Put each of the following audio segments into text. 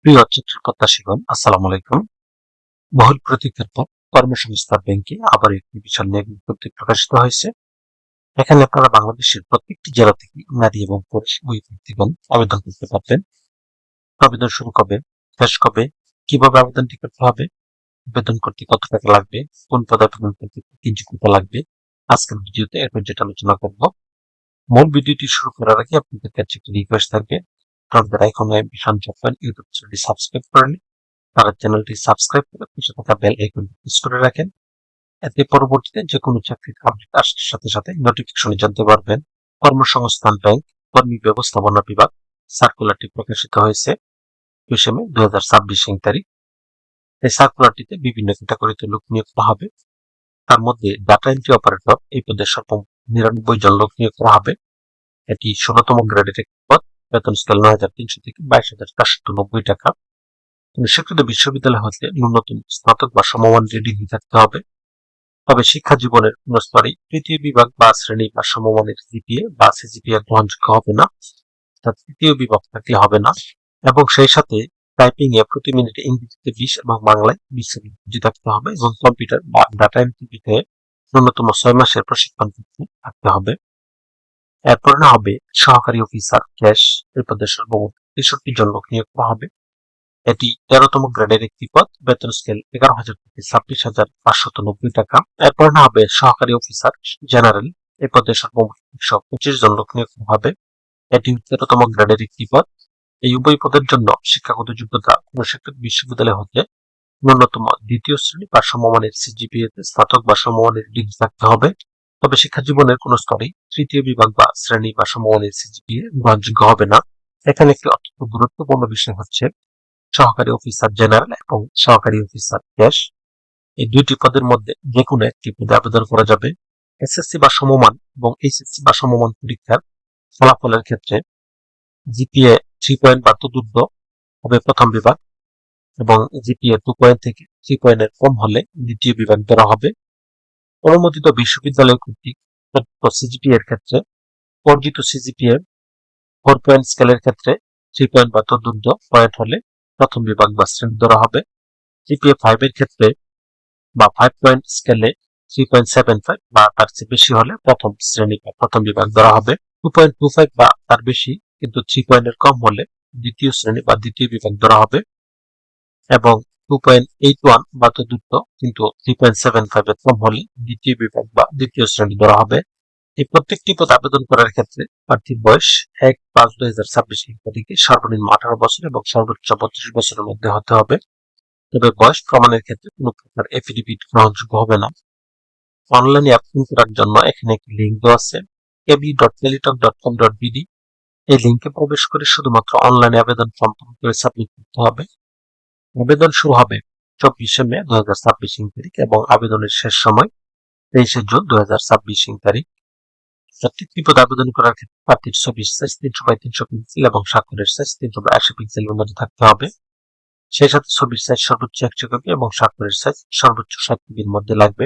প্রিয় চাকরির প্রত্যাশীগণ, আসসালামু আলাইকুম। বহুল প্রতীক্ষার পর কর্মসংস্থান ব্যাংকে আবার একটি বিশাল নিয়োগ বিজ্ঞপ্তি প্রকাশিত হয়েছে। এখানে আপনারা বাংলাদেশের প্রত্যেকটি জেলা থেকে নারী এবং পুরুষ উভয় ব্যক্তিগণ আবেদন করতে পারবেন। আবেদন শুরু কবে, শেষ কবে, কিভাবে আবেদনটি করতে হবে, আবেদন করতে কত টাকা লাগবে, কোন পদে আবেদন করতে কি যোগ্যতা লাগবে, আজকের ভিডিওতে এর যেটা আলোচনা করব। মূল ভিডিওটি শুরু করার আগে আপনাদের কাছে একটি রিকোয়েস্ট থাকবে, আপনারা এখনো মিশন জাপান ইউটিউব চ্যানেলটি সাবস্ক্রাইব করেননি, তারা চ্যানেলটি সাবস্ক্রাইব করে পাশে থাকা বেল আইকনটি প্রেস করে রাখেন। এতে পরবর্তীতে যে কোনো চাকরির আপডেট আসার সাথে সাথে নোটিফিকেশনে জানতে পারবেন। কর্মসংস্থান ব্যাংক কর্মী ব্যবস্থাপনা বিভাগ সার্কুলারটি প্রকাশিত হয়েছে ২০ মে ২০২৬ তারিখ। এই সার্কুলারটিতে বিভিন্ন ক্যাটাগরিতে লোক নিয়োগ করা হবে। তার মধ্যে ডাটা এন্ট্রি অপারেটর এই পদে সর্বমোট ৯৯ জন লোক নিয়োগ করা হবে। এটি ১৬তম গ্রেডের একটি পদ। বেতন স্কেল ৯৩০০ থেকে ২২,৪৯০ টাকা। স্বীকৃত বিশ্ববিদ্যালয় হতে ন্যূনতম স্নাতক বা সমমান ডিগ্রি থাকতে হবে। তবে শিক্ষা জীবনের কোন স্তরে তৃতীয় বিভাগ বা শ্রেণী বা সমমানের জিপিএ বা সিজিপিএ গ্রহণযোগ্য হবে না, অর্থাৎ তৃতীয় বিভাগ থাকলে হবে না। এবং সেই সাথে টাইপিং এ প্রতি মিনিটে ইংরেজিতে ২০ এবং বাংলায় ২০ সেকেন্ড থাকতে হবে এবং কম্পিউটার বা ডাটা এন্ট্রিতে ন্যূনতম ৬ মাসের প্রশিক্ষণ থাকতে হবে। এরপর না হবে সহকারী অফিসার ক্যাশ এই পদে সর্বমোট ৬৩ জন লোক নিয়োগ করা হবে। এটি ১৩তম গ্রেডের একটি পদ। বেতন স্কেল ১১,০০০ থেকে ২৬,৫৯০ টাকা। এরপর না হবে সহকারী অফিসার জেনারেল এই পদে সর্বমোট ১২৫ জন লোক নিয়োগ করা হবে। এটি ১৩তম গ্রেডের একটি পদ। এই উভয় পদের জন্য শিক্ষাগত যোগ্যতা কোন স্বীকৃত বিশ্ববিদ্যালয় হতে ন্যূনতম দ্বিতীয় শ্রেণী বা সমমানের সিজিপিএতে স্নাতক বা সমমানের ডিগ্রি থাকতে হবে। তবে শিক্ষা জীবনের কোন স্তরেই তৃতীয় বিভাগ বা শ্রেণী বা সমমানের সিজিপিএ গ্রহণযোগ্য হবে না। এখানে একটি অত্যন্ত গুরুত্বপূর্ণ বিষয় হচ্ছে সহকারী অফিসার জেনারেল এবং সহকারী অফিসার ক্যাশ এই দুইটি পদের মধ্যে যে কোনো একটি পদে আবেদন করা যাবে। এসএসসি বা সমমান এবং এইচএসসি বা সমমান পরীক্ষার ফলাফলের ক্ষেত্রে জিপিএ 3 পয়েন্ট বা তদূর্ধ্ব হবে প্রথম বিভাগ এবং জিপিএ 2 পয়েন্ট থেকে 3 পয়েন্টের কম হলে দ্বিতীয় বিভাগ ধরা হবে। অনুমোদিত বিশ্ববিদ্যালয় কর্তৃক সিজিপিএ এর ক্ষেত্রে অর্জিত সিজিপিএ 4 পয়েন্ট স্কেলের ক্ষেত্রে 3 পয়েন্ট বা তদূর্ধ্ব পয়েন্ট হলে প্রথম বিভাগ বা শ্রেণী ধরা হবে। জিপিএ 5 এর ক্ষেত্রে বা 5 পয়েন্ট স্কেলে 3.75 বা তার চেয়ে বেশি হলে প্রথম শ্রেণী বা প্রথম বিভাগ ধরা হবে। 2.25 বা তার বেশি কিন্তু 3 পয়েন্টের কম হলে দ্বিতীয় শ্রেণী বা দ্বিতীয় বিভাগ ধরা হবে এবং 2.81 বা তদূর্ধ্ব কিন্তু 3.75 এর কম হলে দ্বিতীয় বিভাগ বা দ্বিতীয় শ্রেণী ধরা হবে। এই প্রত্যেকটি পদ আবেদন করার ক্ষেত্রে প্রার্থীর বয়স ১/৫/২০২৬ তারিখে সর্বনিম্ন 18 বছর এবং সর্বোচ্চ 32 বছরের মধ্যে হতে হবে। তবে বয়স প্রমাণের ক্ষেত্রে কোনো প্রকার এফিডেভিট গ্রহণযোগ্য হবে না। অনলাইনে আবেদন করার জন্য এখানে একটি লিঙ্ক দেওয়া আছে kb.teletalk.com.bd। এই লিঙ্কে প্রবেশ করে শুধুমাত্র অনলাইনে আবেদন ফর্ম পূরণ করে সাবমিট করতে হবে। আবেদন শুরু হবে ২৪ মে ২০২৬ তারিখ এবং আবেদনের শেষ সময় ২৩ জুন ২০২৬ তারিখ। প্রত্যেকটি পদে আবেদন করার ক্ষেত্রে প্রার্থীর ছবির সাইজ ৩০০x৩০০ পিক্সেল এবং স্বাক্ষরের সাইজ ৩৮০ পিক্সেলের মধ্যে থাকতে হবে। সেই সাথে ছবির সাইজ সর্বোচ্চ ১০০ কপি এবং স্বাক্ষরের সাইজ সর্বোচ্চ ৬০ কপির মধ্যে লাগবে।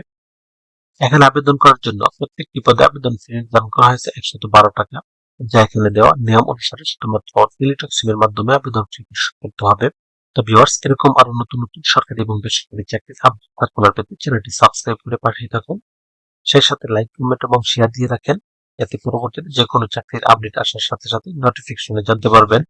এখানে আবেদন করার জন্য প্রত্যেকটি পদে আবেদন ফি নির্ধারণ করা হয়েছে ১১২ টাকা, যা এখানে দেওয়া নিয়ম অনুসারে শুধুমাত্র টেলিটক সিমের মাধ্যমে আবেদন ফি পরিশোধ করতে হবে। তো ভিউয়ার্স, এরকম আরো নতুন নতুন সরকারি এবং বেসরকারি চাকরির আপডেট সার্কুলার পেতে চ্যানেলটি সাবস্ক্রাইব করে পাঠিয়ে থাকুন। সেই সাথে লাইক, কমেন্ট এবং শেয়ার দিয়ে রাখেন, এতে পরবর্তীতে যে কোনো চাকরির আপডেট আসার সাথে সাথে নোটিফিকেশনে জানতে পারবেন।